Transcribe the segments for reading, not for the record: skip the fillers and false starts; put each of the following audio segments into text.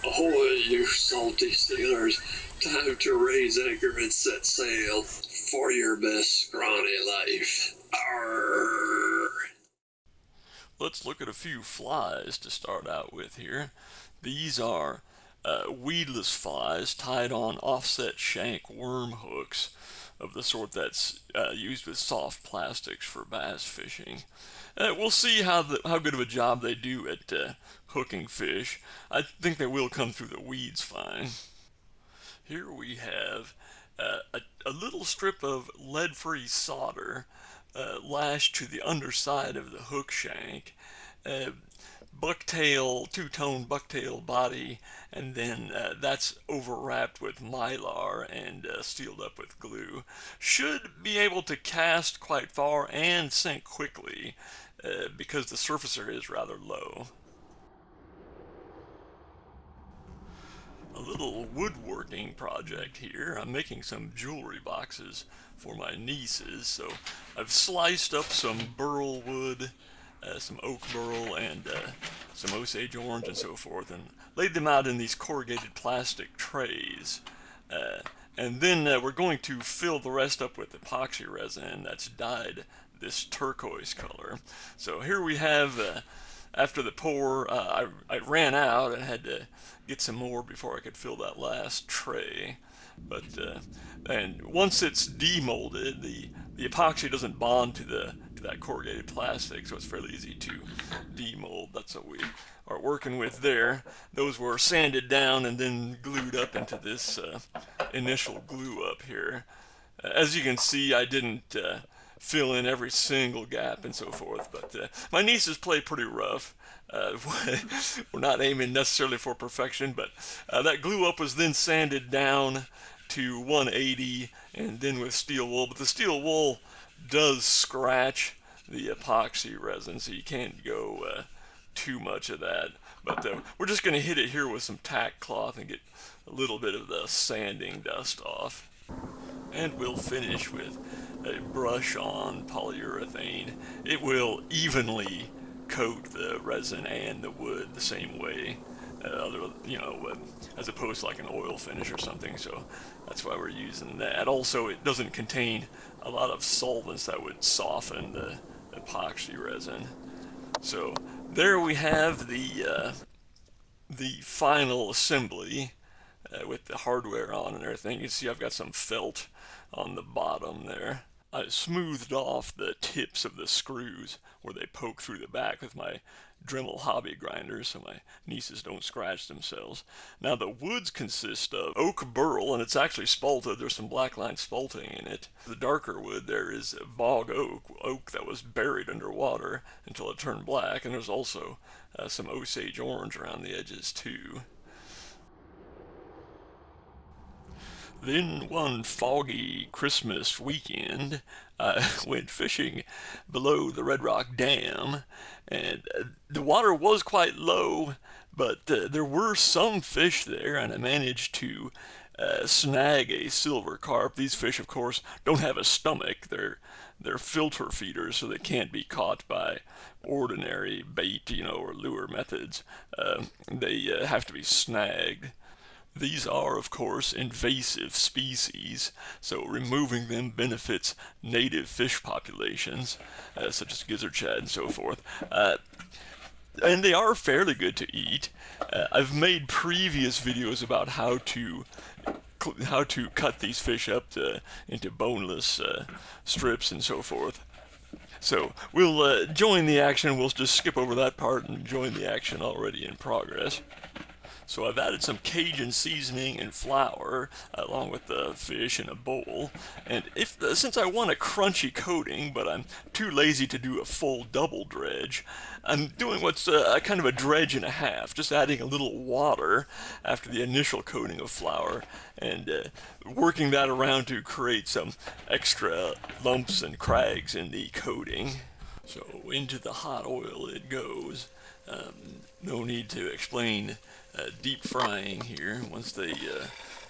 Ahoy, you salty sailors. Time to raise anchor and set sail for your best scrawny life. Arr! Let's look at a few flies to start out with here. These are weedless flies tied on offset shank worm hooks of the sort that's used with soft plastics for bass fishing. We'll see how good of a job they do at hooking fish. I think they will come through the weeds fine. Here we have a little strip of lead-free solder lashed to the underside of the hook shank. Bucktail, two-tone bucktail body, and then that's overwrapped with mylar and sealed up with glue. Should be able to cast quite far and sink quickly because the surface area is rather low. A little woodworking project here. I'm making some jewelry boxes for my nieces, so I've sliced up some burl wood, some oak burl, and some Osage orange and so forth, and laid them out in these corrugated plastic trays. And then we're going to fill the rest up with epoxy resin that's dyed this turquoise color. So here we have, after the pour, I ran out and had to get some more before I could fill that last tray. But and once it's demolded, the epoxy doesn't bond to that corrugated plastic, so it's fairly easy to demold. That's what we are working with there. Those were sanded down and then glued up into this initial glue up here. As you can see, I didn't fill in every single gap and so forth, but my nieces play pretty rough. We're not aiming necessarily for perfection, but that glue up was then sanded down to 180 and then with steel wool, but the steel wool does scratch the epoxy resin, so you can't go too much of that. But we're just going to hit it here with some tack cloth and get a little bit of the sanding dust off. And we'll finish with a brush-on polyurethane. It will evenly coat the resin and the wood the same way, as opposed to like an oil finish or something. So that's why we're using that. Also, it doesn't contain a lot of solvents that would soften the epoxy resin. So there we have the final assembly with the hardware on and everything. You can see I've got some felt on the bottom there. I smoothed off the tips of the screws where they poke through the back with my Dremel hobby grinder so my nieces don't scratch themselves. Now the woods consist of oak burl, and it's actually spalted. There's some black line spalting in it. The darker wood there is bog oak that was buried underwater until it turned black, and there's also some Osage orange around the edges too. Then one foggy Christmas weekend, I went fishing below the Red Rock Dam, and the water was quite low, but there were some fish there, and I managed to snag a silver carp. These fish, of course, don't have a stomach. They're filter feeders, so they can't be caught by ordinary bait, or lure methods. They have to be snagged. These are, of course, invasive species, so removing them benefits native fish populations, such as gizzard shad and so forth. And they are fairly good to eat. I've made previous videos about how to cut these fish up into boneless strips and so forth. So we'll join the action. We'll just skip over that part and join the action already in progress. So I've added some Cajun seasoning and flour along with the fish in a bowl. And since I want a crunchy coating, but I'm too lazy to do a full double dredge, I'm doing what's kind of a dredge and a half, just adding a little water after the initial coating of flour and working that around to create some extra lumps and crags in the coating. So into the hot oil it goes. No need to explain deep frying here. Once they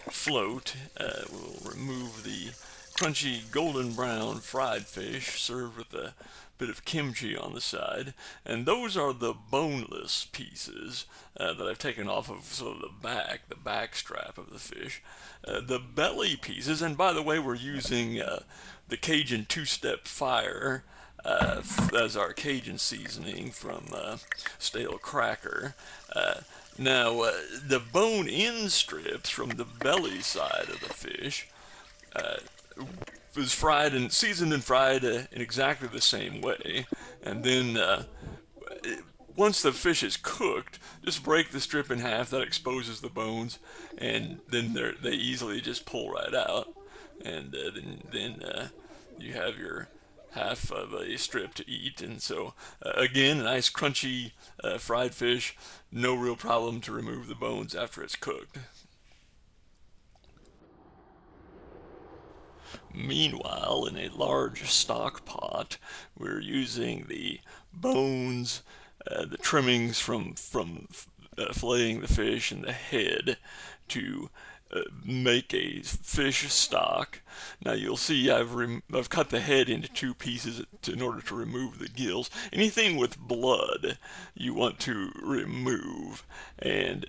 float, we'll remove the crunchy golden brown fried fish served with a bit of kimchi on the side, and those are the boneless pieces that I've taken off of sort of the back strap of the fish. The belly pieces, and by the way, we're using the Cajun two-step fire as our Cajun seasoning from stale cracker. Now, the bone-in strips from the belly side of the fish was fried and seasoned and fried in exactly the same way. And then once the fish is cooked, just break the strip in half. That exposes the bones, and then they easily just pull right out. And then you have your half of a strip to eat. And so again, a nice crunchy fried fish. No real problem to remove the bones after it's cooked. Meanwhile, in a large stock pot, we're using the bones, the trimmings from filleting the fish, and the head to make a fish stock. Now you'll see I've cut the head into two pieces in order to remove the gills. Anything with blood you want to remove, and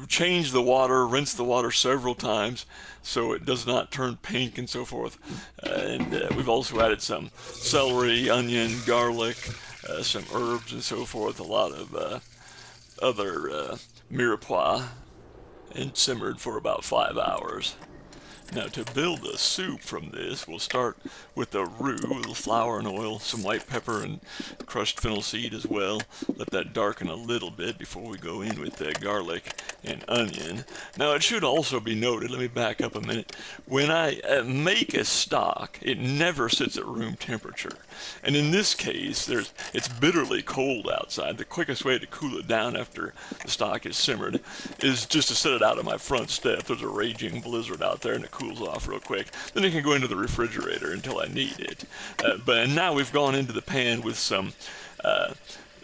change the water, rinse the water several times so it does not turn pink and so forth. And we've also added some celery, onion, garlic, some herbs and so forth, a lot of other mirepoix, and simmered for about 5 hours. Now, to build a soup from this, we'll start with the roux, a little flour and oil, some white pepper and crushed fennel seed as well. Let that darken a little bit before we go in with the garlic and onion. Now, it should also be noted, let me back up a minute, when I make a stock, it never sits at room temperature. And in this case, it's bitterly cold outside. The quickest way to cool it down after the stock is simmered is just to set it out on my front step. There's a raging blizzard out there, and it cools off real quick. Then it can go into the refrigerator until I need it. But now we've gone into the pan with some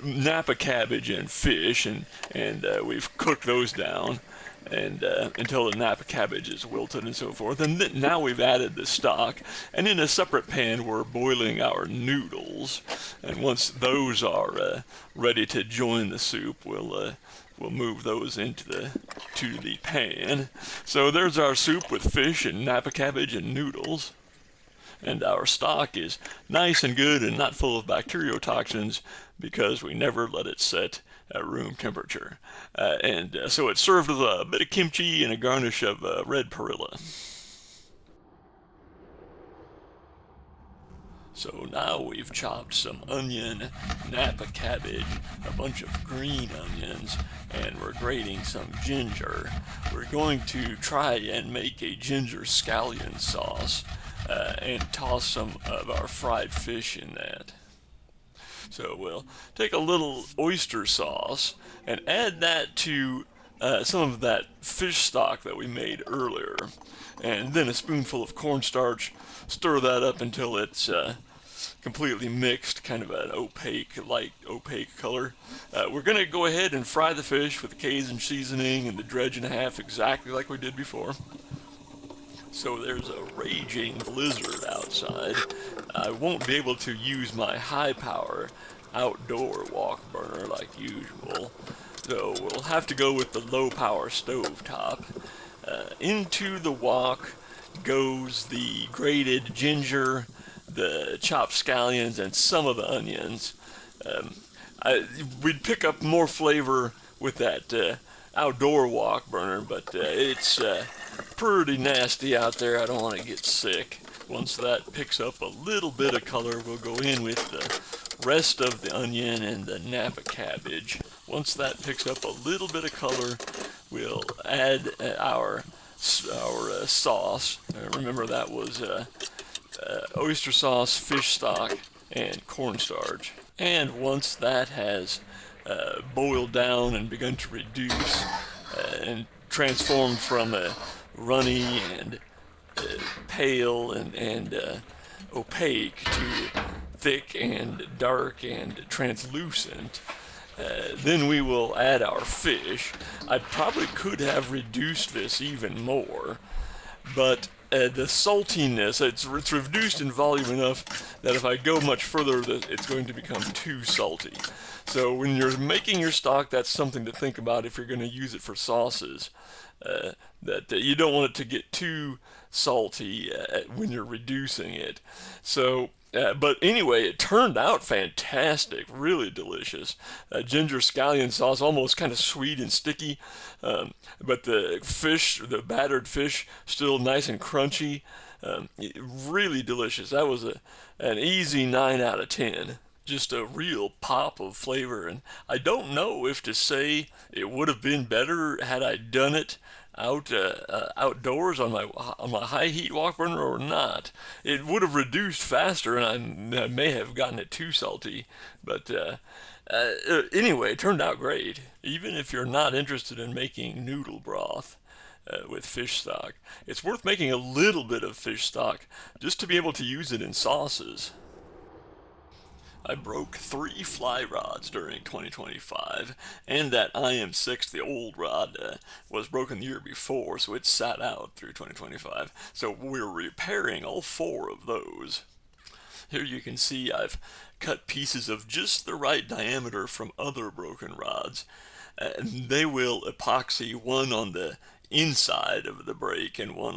Napa cabbage and fish, and we've cooked those down and until the Napa cabbage is wilted and so forth. And now we've added the stock, and in a separate pan we're boiling our noodles. And once those are ready to join the soup, we'll move those into the pan. So there's our soup with fish and Napa cabbage and noodles. And our stock is nice and good and not full of bacteriotoxins because we never let it set at room temperature. So it's served with a bit of kimchi and a garnish of red perilla. So now we've chopped some onion, Napa cabbage, a bunch of green onions, and we're grating some ginger. We're going to try and make a ginger scallion sauce and toss some of our fried fish in that. So we'll take a little oyster sauce and add that to some of that fish stock that we made earlier, and then a spoonful of cornstarch. Stir that up until it's completely mixed, kind of an light opaque color. We're going to go ahead and fry the fish with the Cajun seasoning and the dredge and a half, exactly like we did before. So there's a raging blizzard outside. I won't be able to use my high power outdoor wok burner like usual, so we'll have to go with the low power stove top. Into the wok goes the grated ginger, the chopped scallions, and some of the onions. We'd pick up more flavor with that outdoor wok burner, but it's pretty nasty out there. I don't want to get sick. Once that picks up a little bit of color, we'll go in with the rest of the onion and the Napa cabbage. Once that picks up a little bit of color, we'll add our sauce. Remember, that was oyster sauce, fish stock, and cornstarch. And once that has boiled down and begun to reduce and transformed from a runny and pale and opaque to thick and dark and translucent, then we will add our fish. I probably could have reduced this even more, but the saltiness, it's reduced in volume enough that if I go much further, it's going to become too salty. So when you're making your stock, that's something to think about if you're going to use it for sauces. That you don't want it to get too salty when you're reducing it. So, but anyway, it turned out fantastic, really delicious. Ginger scallion sauce, almost kind of sweet and sticky, but the battered fish, still nice and crunchy. Really delicious. That was an easy 9 out of 10. Just a real pop of flavor, and I don't know if to say it would have been better had I done it outdoors on my high heat wok burner or not. It would have reduced faster, and I may have gotten it too salty, but anyway, it turned out great. Even if you're not interested in making noodle broth with fish stock, it's worth making a little bit of fish stock just to be able to use it in sauces. I broke 3 fly rods during 2025, and that IM6, the old rod, was broken the year before, so it sat out through 2025. So we're repairing all 4 of those. Here you can see I've cut pieces of just the right diameter from other broken rods. And they will epoxy one on the inside of the brake and one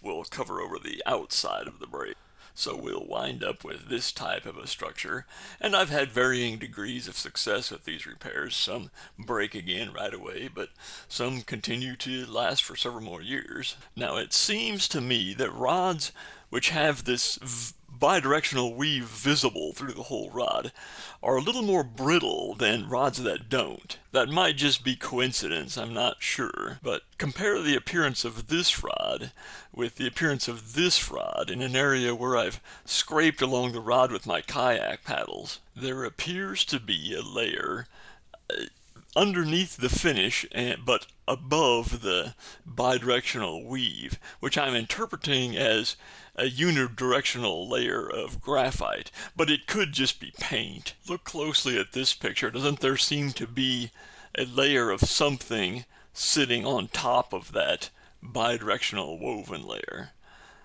will cover over the outside of the brake. So we'll wind up with this type of a structure, and I've had varying degrees of success with these repairs. Some break again right away, but some continue to last for several more years. Now it seems to me that rods which have this bidirectional weave visible through the whole rod are a little more brittle than rods that don't. That might just be coincidence, I'm not sure, but compare the appearance of this rod with the appearance of this rod in an area where I've scraped along the rod with my kayak paddles. There appears to be a layer underneath the finish, but above the bidirectional weave, which I'm interpreting as a unidirectional layer of graphite, but it could just be paint. Look closely at this picture. Doesn't there seem to be a layer of something sitting on top of that bidirectional woven layer?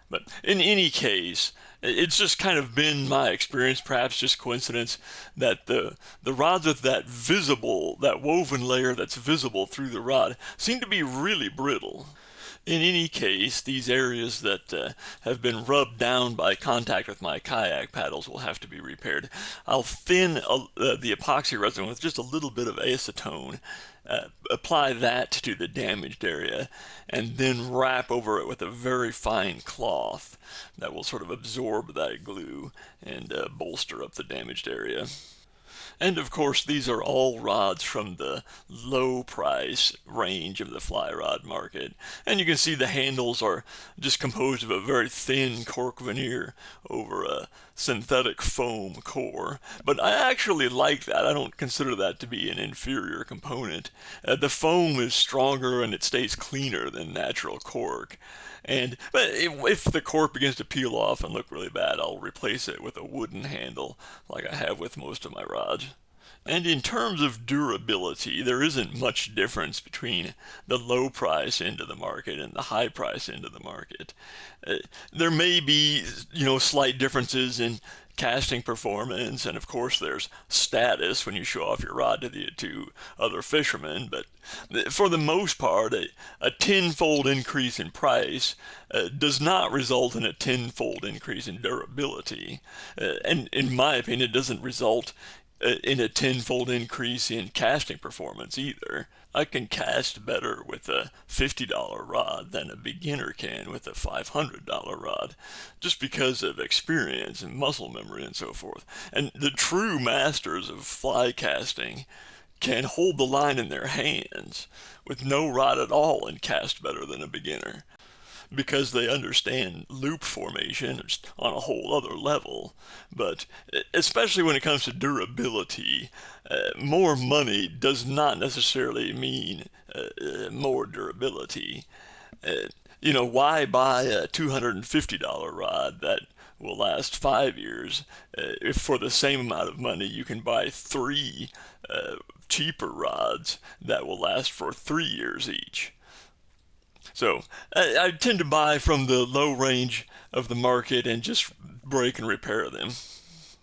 But in any case, it's just kind of been my experience, perhaps just coincidence, that the rods with that woven layer that's visible through the rod seem to be really brittle. In any case, these areas that have been rubbed down by contact with my kayak paddles will have to be repaired. I'll thin the epoxy resin with just a little bit of acetone, apply that to the damaged area, and then wrap over it with a very fine cloth that will sort of absorb that glue and bolster up the damaged area. And of course, these are all rods from the low price range of the fly rod market. And you can see the handles are just composed of a very thin cork veneer over a synthetic foam core. But I actually like that. I don't consider that to be an inferior component. The foam is stronger and it stays cleaner than natural cork. But if the cork begins to peel off and look really bad, I'll replace it with a wooden handle like I have with most of my rods. And in terms of durability, there isn't much difference between the low price end of the market and the high price end of the market. There may be, slight differences in casting performance, and of course there's status when you show off your rod to other fishermen, but for the most part, a tenfold increase in price does not result in a tenfold increase in durability. And in my opinion, it doesn't result in a tenfold increase in casting performance either. I can cast better with a $50 rod than a beginner can with a $500 rod, just because of experience and muscle memory and so forth. And the true masters of fly casting can hold the line in their hands with no rod at all and cast better than a beginner, because they understand loop formation on a whole other level. But especially when it comes to durability, more money does not necessarily mean more durability. Why buy a $250 rod that will last 5 years if for the same amount of money you can buy 3 cheaper rods that will last for 3 years each? So I tend to buy from the low range of the market and just break and repair them.